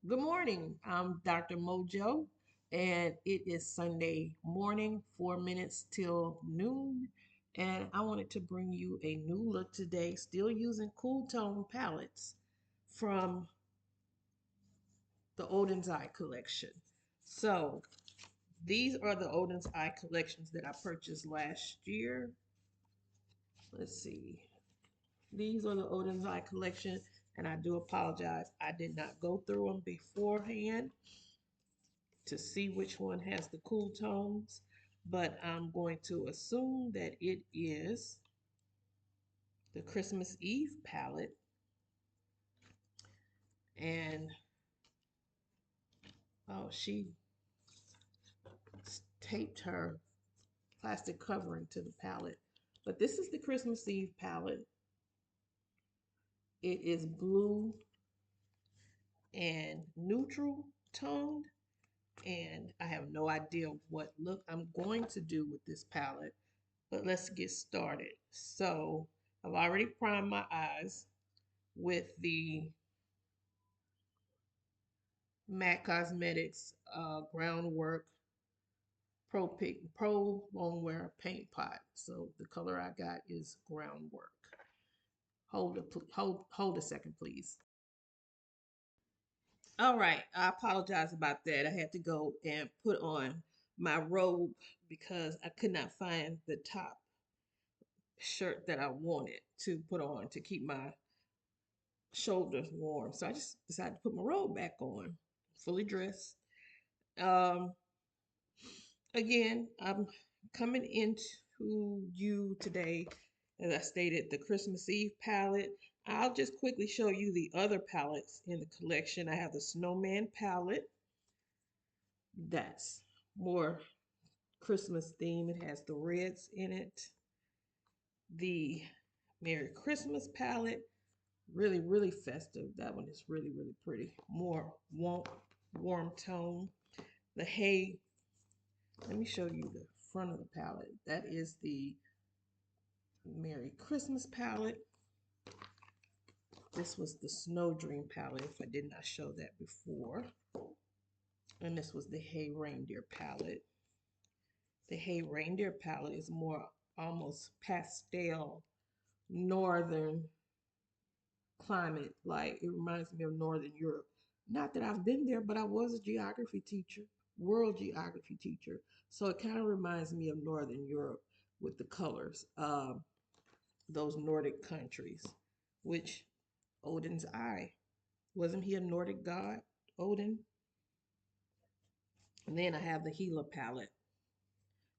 Good morning. I'm Dr. Mojo, and it is Sunday morning, 4 minutes till noon. And I wanted to bring you a new look today, still using cool tone palettes from the Oden's Eye collection. So, these are the Oden's Eye collections that I purchased last year. Let's see. These are the Oden's Eye collection, and I do apologize. I did not go through them beforehand to see which one has the cool tones, but I'm going to assume that it is the Christmas Eve palette. And oh, she taped her plastic covering to the palette. But this is the Christmas Eve palette. It is blue and neutral toned, and I have no idea what look I'm going to do with this palette, but let's get started. So I've already primed my eyes with the MAC Cosmetics Groundwork Pro Longwear Paint Pot. So the color I got is Groundwork. Hold a second, please. All right, I apologize about that. I had to go and put on my robe because I could not find the top shirt that I wanted to put on to keep my shoulders warm. So I just decided to put my robe back on, fully dressed. Um, Again, I'm coming into you today, as I stated, the Christmas Eve palette. I'll just quickly show you the other palettes in the collection. I have the Snowman palette. That's more Christmas theme. It has the reds in it. The Merry Christmas palette, really, really festive. That one is really, really pretty. More warm tone. The hay, let me show you the front of the palette. That is the Merry Christmas palette. This was the Snow Dream palette, if I did not show that before. And this was the Hay Reindeer palette. The Hay Reindeer palette is more almost pastel northern climate. Like it reminds me of Northern Europe. Not that I've been there, but I was a geography teacher, world geography teacher. So it kind of reminds me of Northern Europe with the colors. Those Nordic countries, which Odin's Eye. Wasn't he a Nordic god, Odin? And then I have the Gila palette,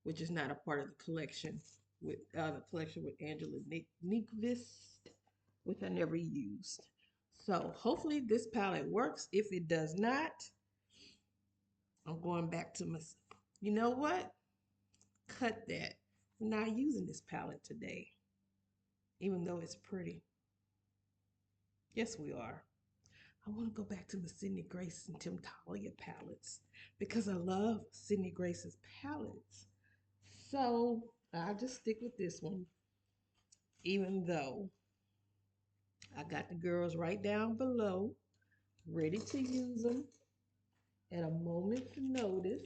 which is not a part of the collection with Angela Nyquist, which I never used. So hopefully this palette works. If it does not, I'm going back to my. You know what? Cut that. We're not using this palette today, even though it's pretty. Yes, we are. I want to go back to the Sydney Grace and Tim Talia palettes because I love Sydney Grace's palettes. So I'll just stick with this one, even though I got the girls right down below, ready to use them at a moment's notice.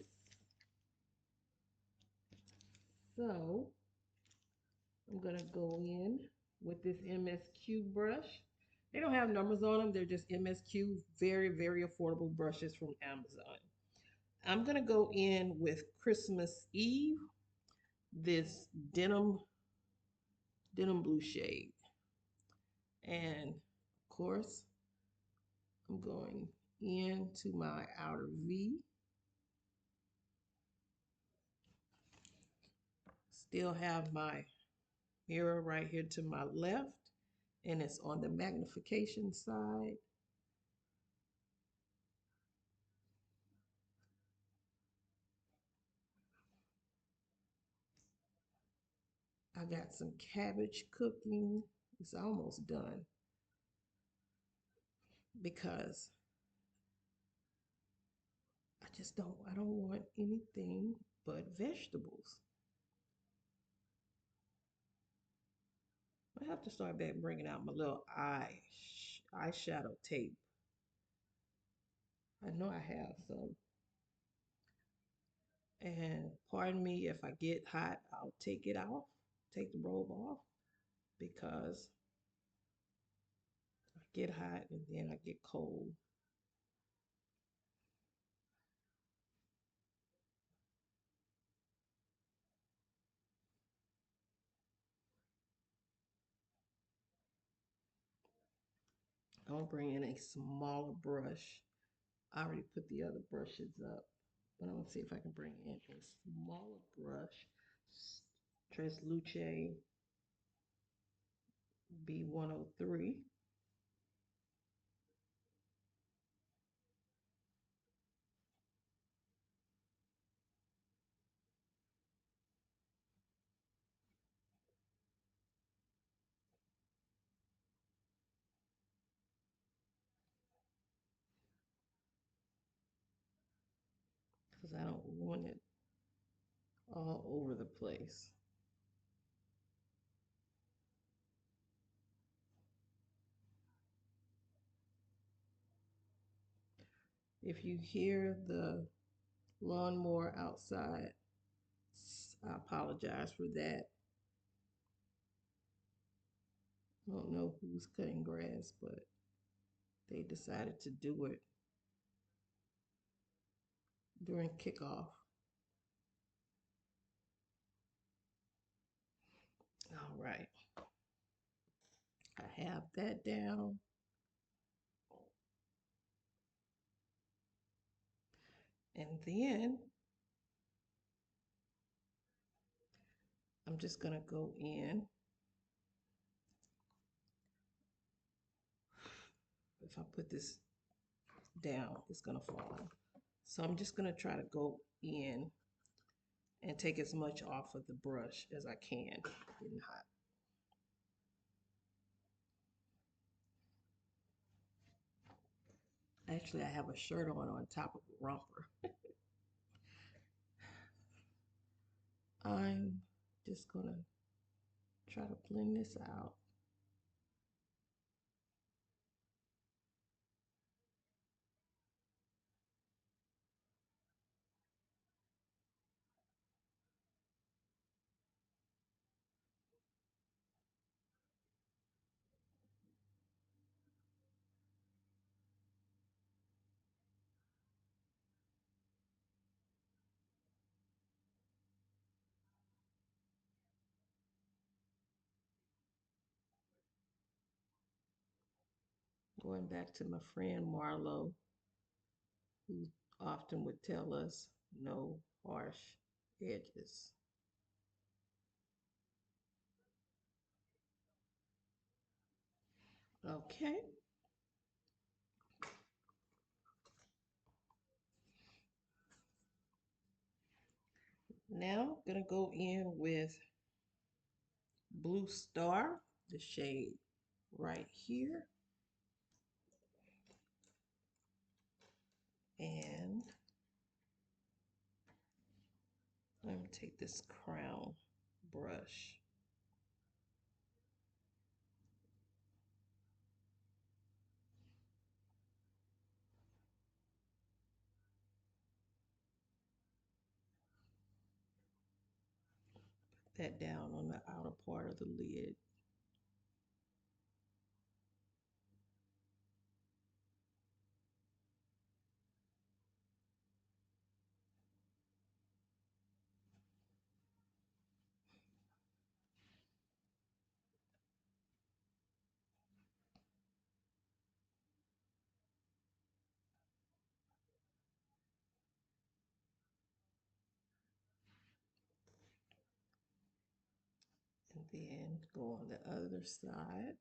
So I'm going to go in with this MSQ brush. They don't have numbers on them, they're just MSQ, very, very affordable brushes from Amazon. I'm going to go in with Christmas Eve, this denim blue shade. And of course, I'm going into my outer V. Still have my mirror right here to my left, and it's on the magnification side. I got some cabbage cooking. It's almost done because I don't want anything but vegetables. I have to start back bringing out my little eyeshadow tape. I know I have some. And pardon me if I get hot, I'll take it off, take the robe off because I get hot and then I get cold. I'm gonna bring in a smaller brush. I already put the other brushes up, but I'm gonna see if I can bring in a smaller brush. Tres Luce B103. Because I don't want it all over the place. If you hear the lawnmower outside, I apologize for that. I don't know who's cutting grass, but they decided to do it during kickoff. All right, I have that down. And then I'm just gonna go in. If I put this down, it's gonna fall. So I'm just gonna try to go in and take as much off of the brush as I can. Getting hot. Actually, I have a shirt on top of a romper. I'm just gonna try to blend this out. Going back to my friend Marlo, who often would tell us no harsh edges. Okay, now I'm gonna go in with Blue Star, the shade right here. And I'm gonna take this crown brush. Put that down on the outer part of the lid. And then go on the other side.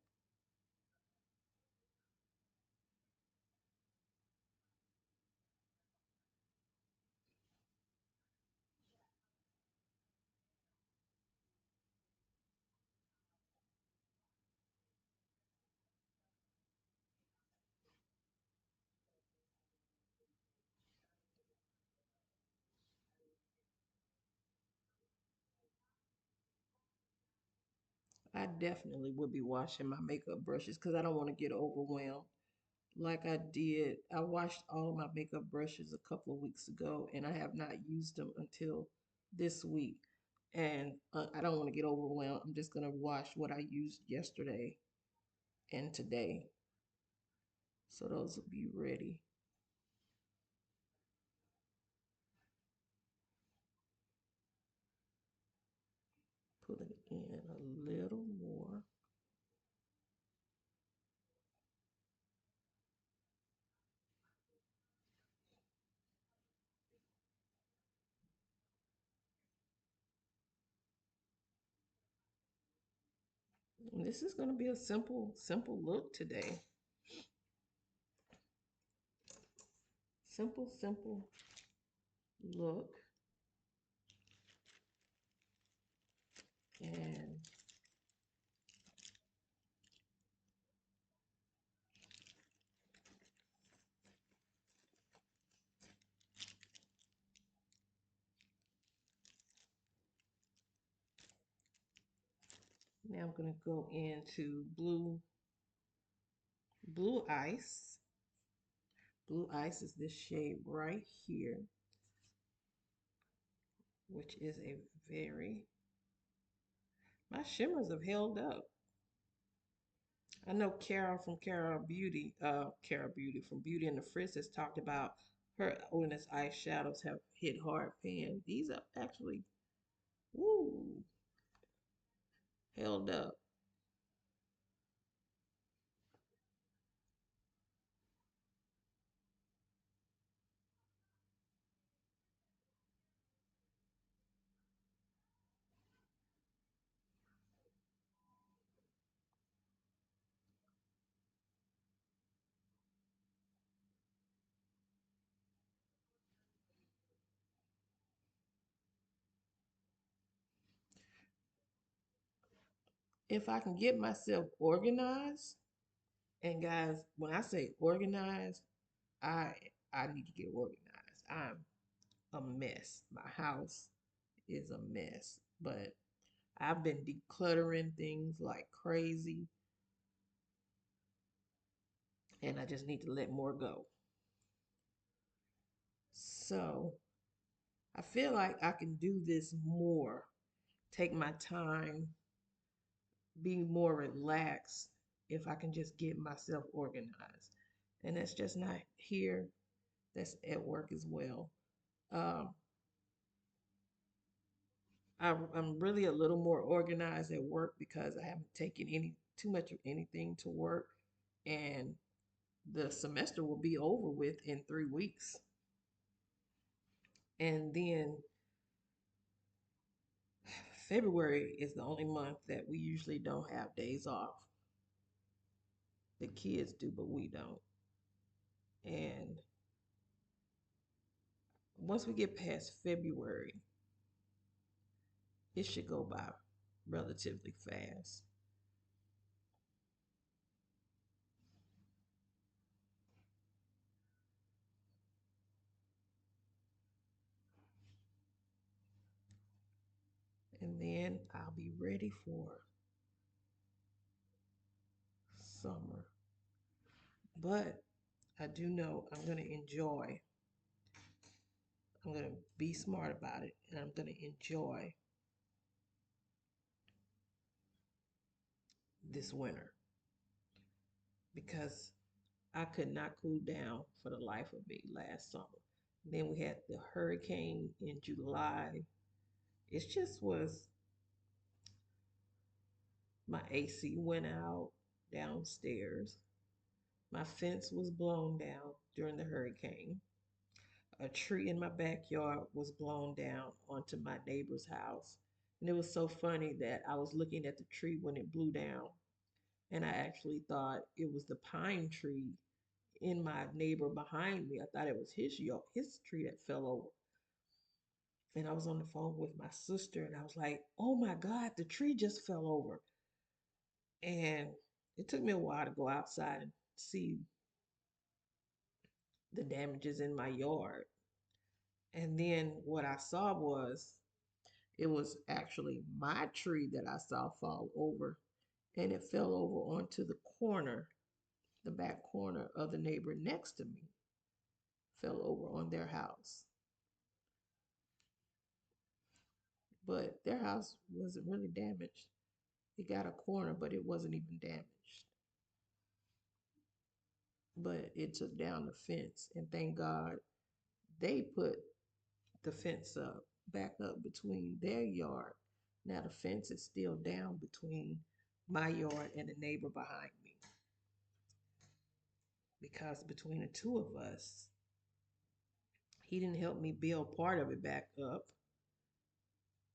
I definitely would be washing my makeup brushes because I don't want to get overwhelmed. like I did. I washed all of my makeup brushes a couple of weeks ago, and I have not used them until this week. And I don't want to get overwhelmed. I'm just gonna wash what I used yesterday and today, so those will be ready. Putting in a little more. And this is gonna be a simple look today. Simple look. And now I'm gonna go into blue ice. Blue ice is this shade right here, which is a very, my shimmers have held up. I know Kara from Kara Beauty from Beauty and the Frizz has talked about her Oden's eyeshadows have hit hard pan. These are actually, woo, held up. If I can get myself organized, and guys, when I say organized, I I need to get organized. I'm a mess. My house is a mess, but I've been decluttering things like crazy, and I just need to let more go. So I feel like I can do this more, take my time, be more relaxed if I can just get myself organized. And that's just not here, that's at work as well. Um, I'm really a little more organized at work because I haven't taken any too much of anything to work, and the semester will be over with in 3 weeks. And then February is the only month that we usually don't have days off. The kids do, but we don't. And once we get past February, it should go by relatively fast. And then I'll be ready for summer. But I do know I'm going to enjoy, I'm going to be smart about it, and I'm going to enjoy this winter because I could not cool down for the life of me last summer. Then we had the hurricane in July. It just was, my AC went out downstairs. My fence was blown down during the hurricane. A tree in my backyard was blown down onto my neighbor's house. And it was so funny that I was looking at the tree when it blew down, and I actually thought it was the pine tree in my neighbor behind me. I thought it was his tree that fell over. And I was on the phone with my sister, and I was like, "Oh my God, the tree just fell over." And it took me a while to go outside and see the damages in my yard. And then what I saw was it was actually my tree that I saw fall over, and it fell over onto the corner the back corner of the neighbor next to me fell over on their house. But their house wasn't really damaged. It got a corner, but it wasn't even damaged. But it took down the fence, and thank God they put the fence up, back up between their yard. Now the fence is still down between my yard and the neighbor behind me. Because between the two of us, he didn't help me build part of it back up.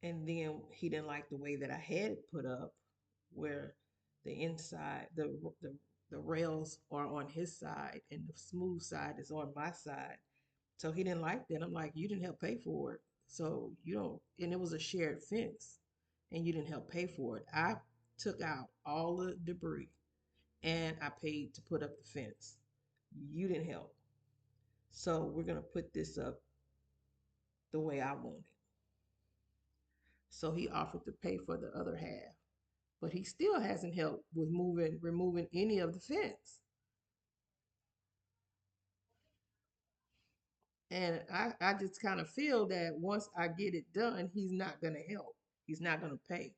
And then he didn't like the way that I had it put up, where the inside, the rails are on his side and the smooth side is on my side. So he didn't like that. I'm like, you didn't help pay for it. So you don't, and it was a shared fence and you didn't help pay for it. I took out all the debris and I paid to put up the fence. You didn't help. So we're going to put this up the way I want it. So he offered to pay for the other half, but he still hasn't helped with removing any of the fence. And I just kind of feel that once I get it done, he's not going to help. He's not going to pay.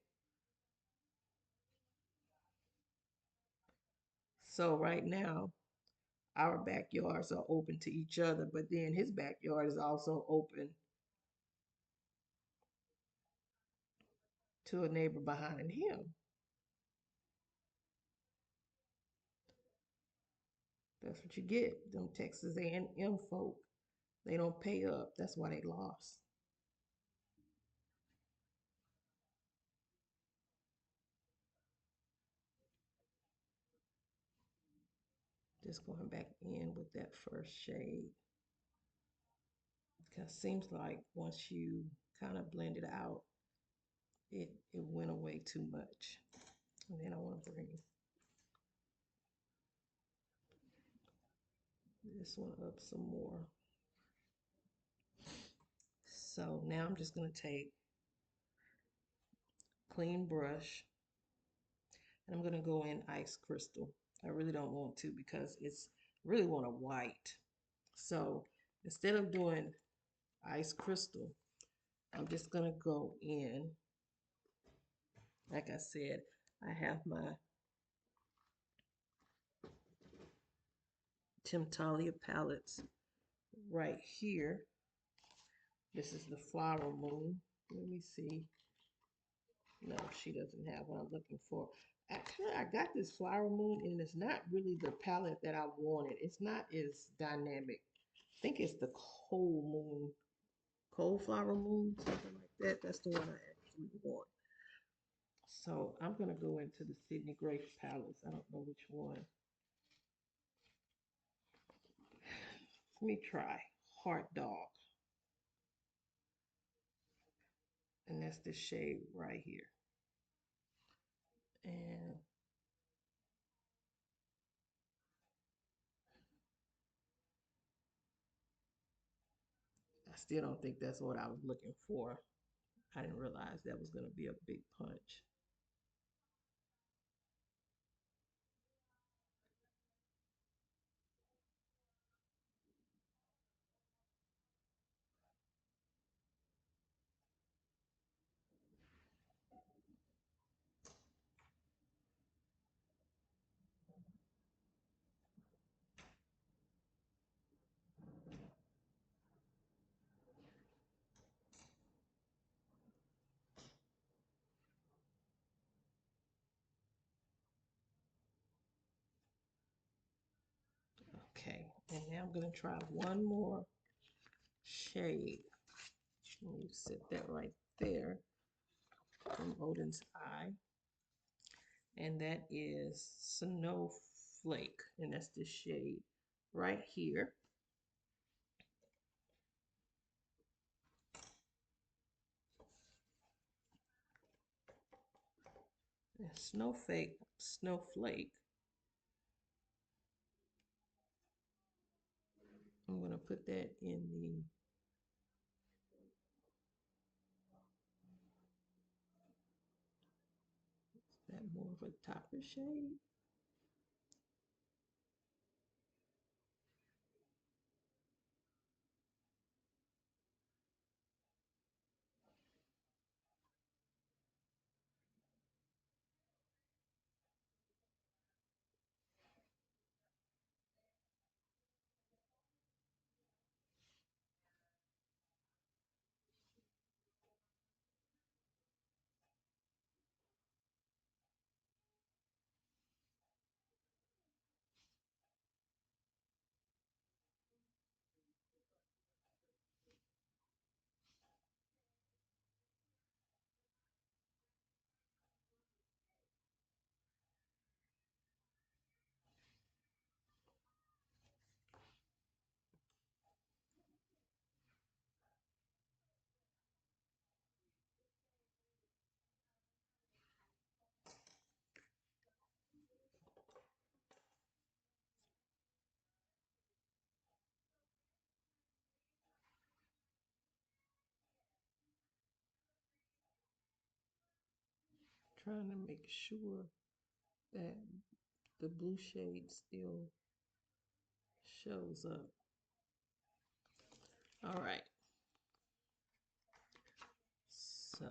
So right now, our backyards are open to each other, but then his backyard is also open to a neighbor behind him. That's what you get. Them Texas A&M folk, they don't pay up. That's why they lost. Just going back in with that first shade. Because it seems like once you kind of blend it out, it went away too much. And then I want to bring this one up some more. So now I'm just going to take clean brush and I'm going to go in ice crystal. I really don't want to because it's really want a white. So instead of doing ice crystal, I'm just going to go in. Like I said, I have my Talia palettes right here. This is the flower moon. Let me see. No, she doesn't have what I'm looking for. Actually, I got this flower moon and it's not really the palette that I wanted. It's not as dynamic. I think it's the cold moon, cold flower moon, something like that. That's the one I actually want. So I'm going to go into the Sydney Grace palettes. I don't know which one. Let me try Heart Dog. And that's the shade right here. And I still don't think that's what I was looking for. I didn't realize that was going to be a big punch. Okay, and now I'm going to try one more shade. Let me set that right there from Oden's Eye. And that is Snowflake. And that's the shade right here. And Snowflake. I'm going to put that in that more of a topper shade. Trying to make sure that the blue shade still shows up. All right. So,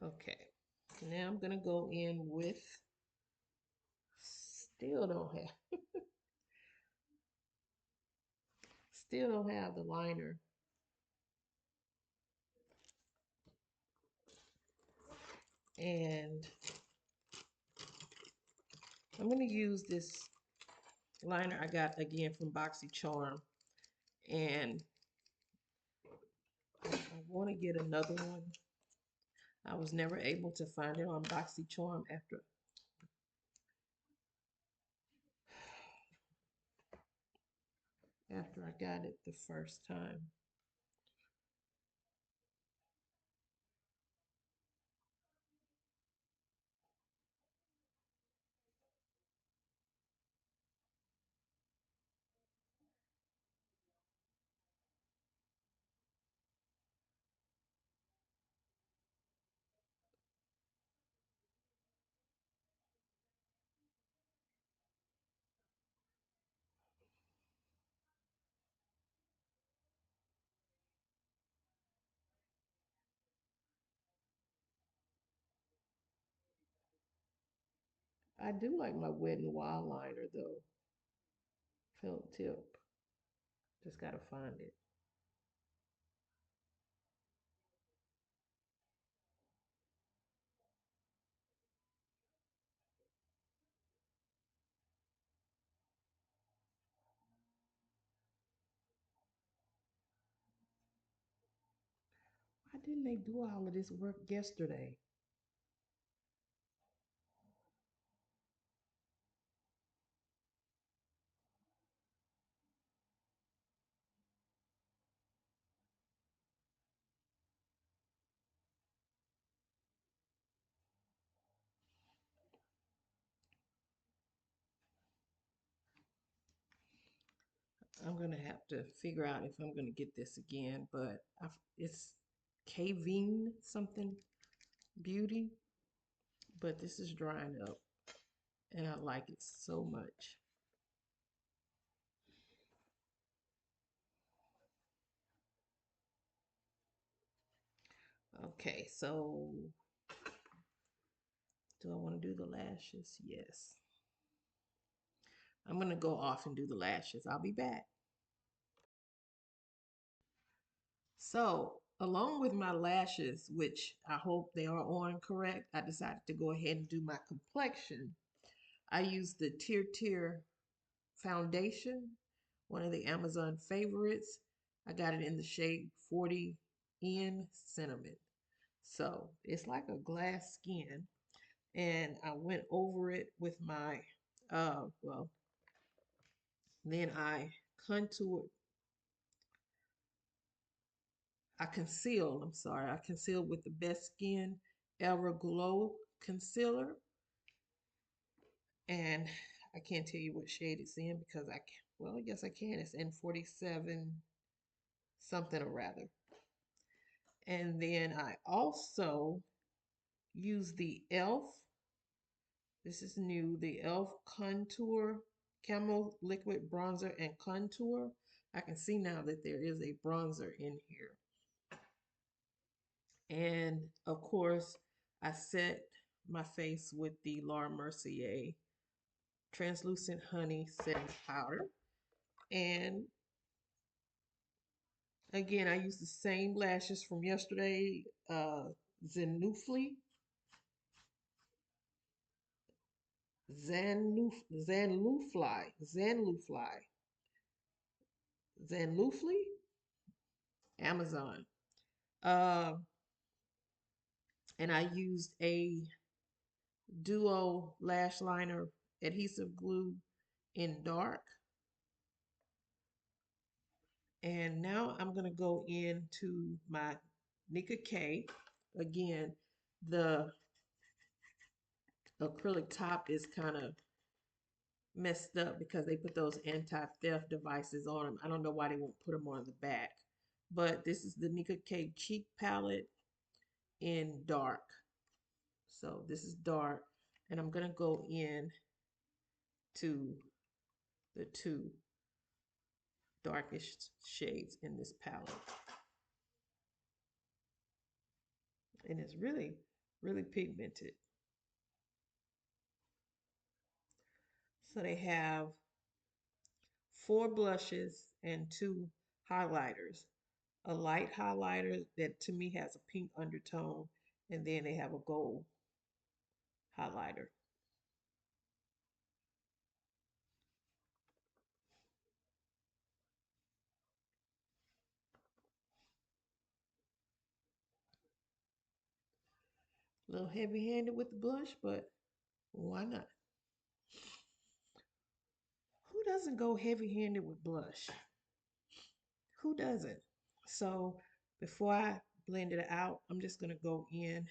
okay. Now I'm gonna go in with, still don't have the liner. And I'm gonna use this liner I got again from BoxyCharm, and I want to get another one. I was never able to find it on BoxyCharm after I got it the first time. I do like my Wet n Wild liner though. Felt tip. Just gotta find it. Why didn't they do all of this work yesterday? I'm gonna have to figure out if I'm gonna get this again, but it's Kaveen something beauty, but this is drying up, and I like it so much. Okay, so do I want to do the lashes? Yes. I'm gonna go off and do the lashes. I'll be back. So, along with my lashes, which I hope they are on correct, I decided to go ahead and do my complexion. I used the Tear foundation, one of the Amazon favorites. I got it in the shade 40 in cinnamon. So it's like a glass skin. And I went over it with my, well, then I contoured, I concealed with the Best Skin Ever Glow Concealer. And I can't tell you what shade it's in because I can, well, yes, I can. It's in 47 something or rather. And then I also use the e.l.f. This is new, the e.l.f. Contour Camo Liquid Bronzer and Contour. I can see now that there is a bronzer in here. And of course, I set my face with the Laura Mercier Translucent Honey Setting Powder. And again, I use the same lashes from yesterday, Zenufly, Zanlufly, Amazon. Uh, and I used a duo lash liner adhesive glue in dark. And now I'm going to go into my Nika K. Again, the acrylic top is kind of messed up because they put those anti-theft devices on them. I don't know why they won't put them on the back. But this is the Nika K cheek palette in dark. So this is dark. And I'm going to go in to the two darkish shades in this palette. And it's really, really pigmented. So they have 4 blushes and 2 highlighters. A light highlighter that to me has a pink undertone, and then they have a gold highlighter. A little heavy handed with the blush, but why not? Who doesn't go heavy handed with blush? Who doesn't? So before I blend it out, I'm just going to go in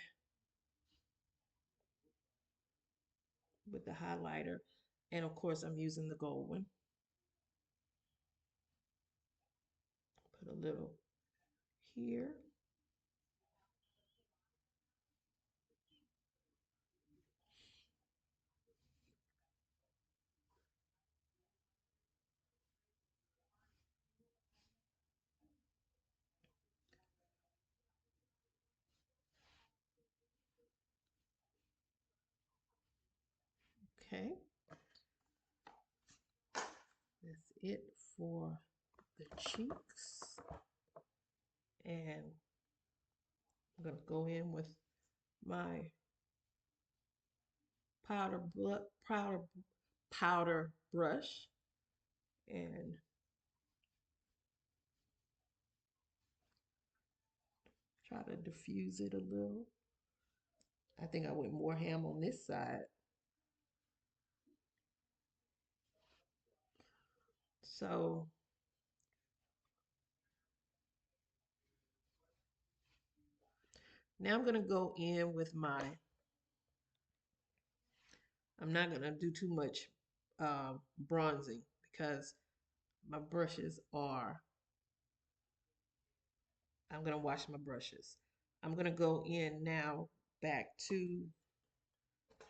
with the highlighter. And of course, I'm using the gold one. Put a little here. Okay. That's it for the cheeks. And I'm going to go in with my powder, powder, powder brush and try to diffuse it a little. I think I went more ham on this side. So now I'm going to go in with my, I'm not going to do too much bronzing because my brushes are, I'm going to wash my brushes. I'm going to go in now back to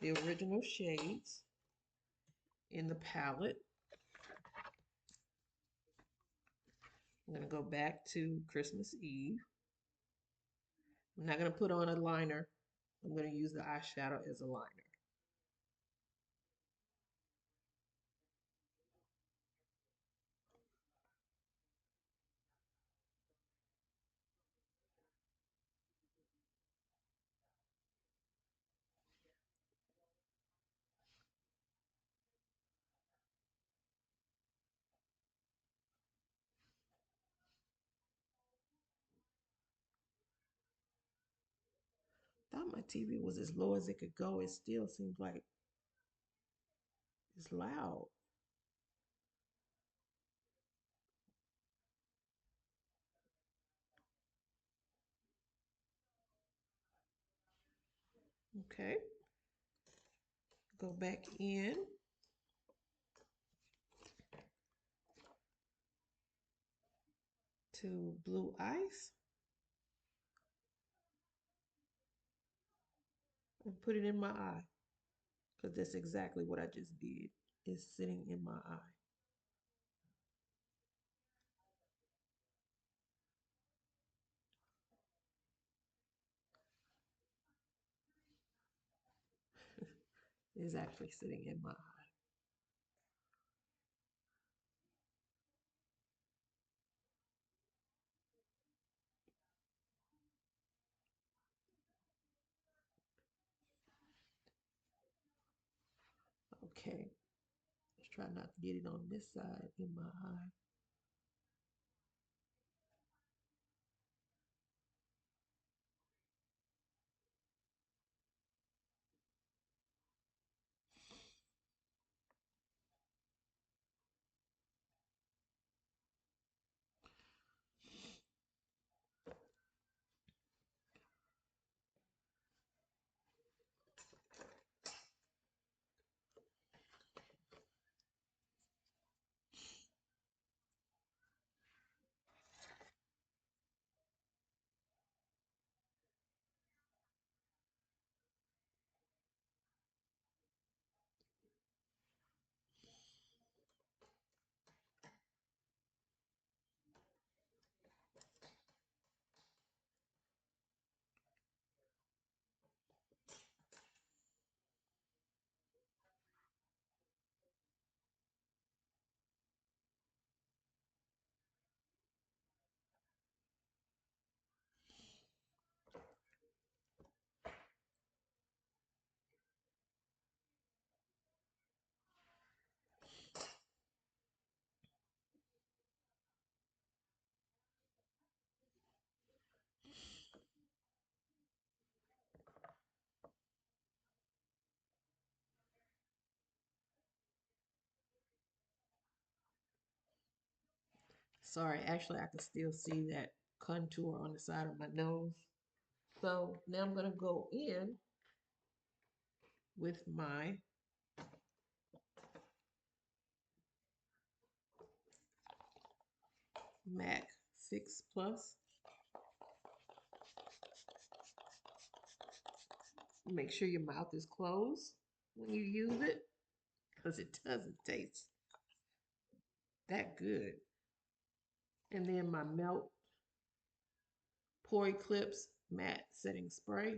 the original shades in the palette. I'm going to go back to Christmas Eve. I'm not going to put on a liner. I'm going to use the eyeshadow as a liner. Thought my TV was as low as it could go. It still seems like it's loud. Okay. Go back in to Blue Ice and put it in my eye because that's exactly what I just did. It's sitting in my eye. It's actually sitting in my eye. Okay. Let's try not to get it on this side in my eye. Sorry, actually, I can still see that contour on the side of my nose. So now I'm going to go in with my MAC 6 Plus. Make sure your mouth is closed when you use it because it doesn't taste that good. And then my Melt Pore Eclipse Matte Setting Spray.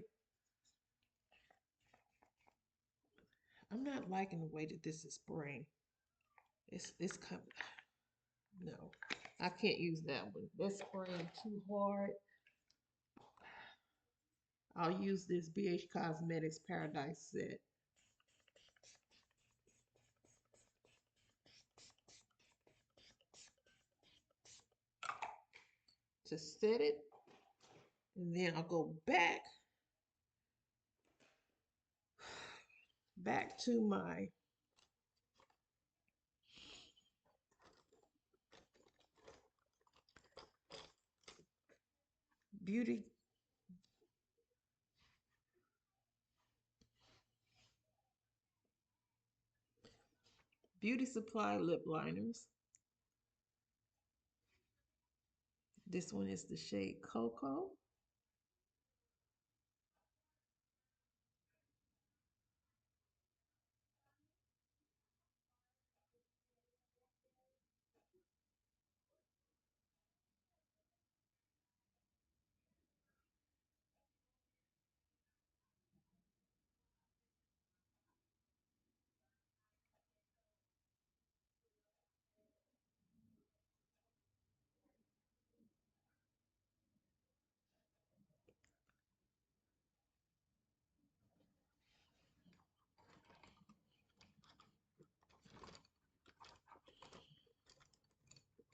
I'm not liking the way that this is spraying. It's coming. No, I can't use that one. That's spraying too hard. I'll use this BH Cosmetics Paradise Set. To set it, and then I'll go back to my beauty Supply lip liners. This one is the shade Cocoa.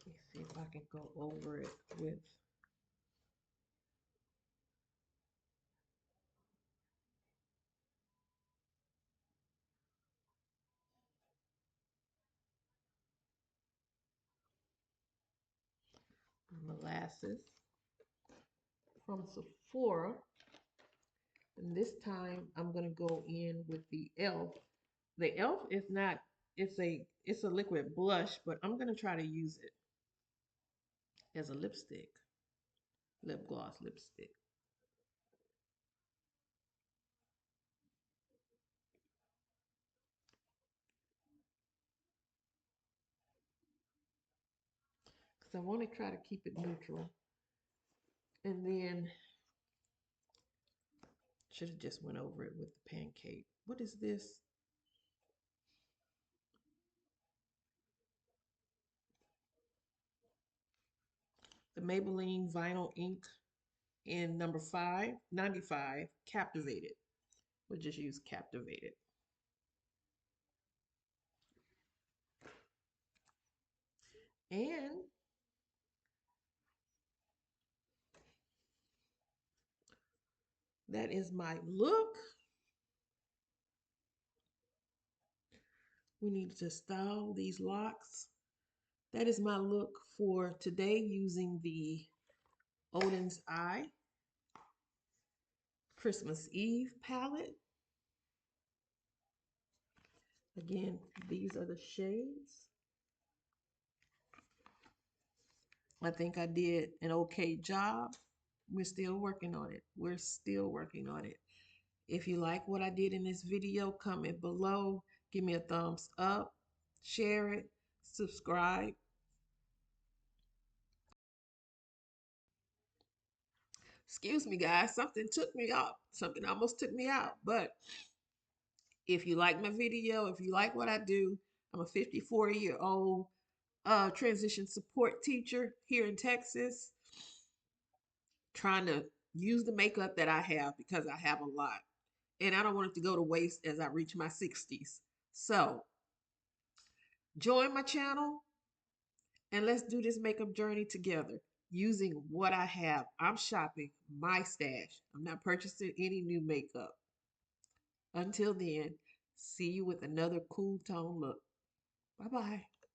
Let me see if I can go over it with molasses from Sephora. And this time I'm gonna go in with the e.l.f. The e.l.f. is not, it's a liquid blush, but I'm gonna try to use it as a lipstick, lip gloss lipstick. Because I want to try to keep it neutral. And then should have just went over it with the pancake. What is this? The Maybelline Vinyl Ink in number 595, Captivated. We'll just use Captivated. And that is my look. We need to style these locks. That is my look for today using the Oden's Eye Christmas Eve palette. Again, these are the shades. I think I did an okay job. We're still working on it. We're still working on it. If you like what I did in this video, comment below. Give me a thumbs up. Share it. Subscribe. Excuse me, guys. Something took me out. Something almost took me out. But if you like my video, if you like what I do, I'm a 54-year-old transition support teacher here in Texas, trying to use the makeup that I have because I have a lot. And I don't want it to go to waste as I reach my 60s. So join my channel and let's do this makeup journey together using what I have. I'm shopping my stash. I'm not purchasing any new makeup. Until then, see you with another cool tone look. Bye-bye.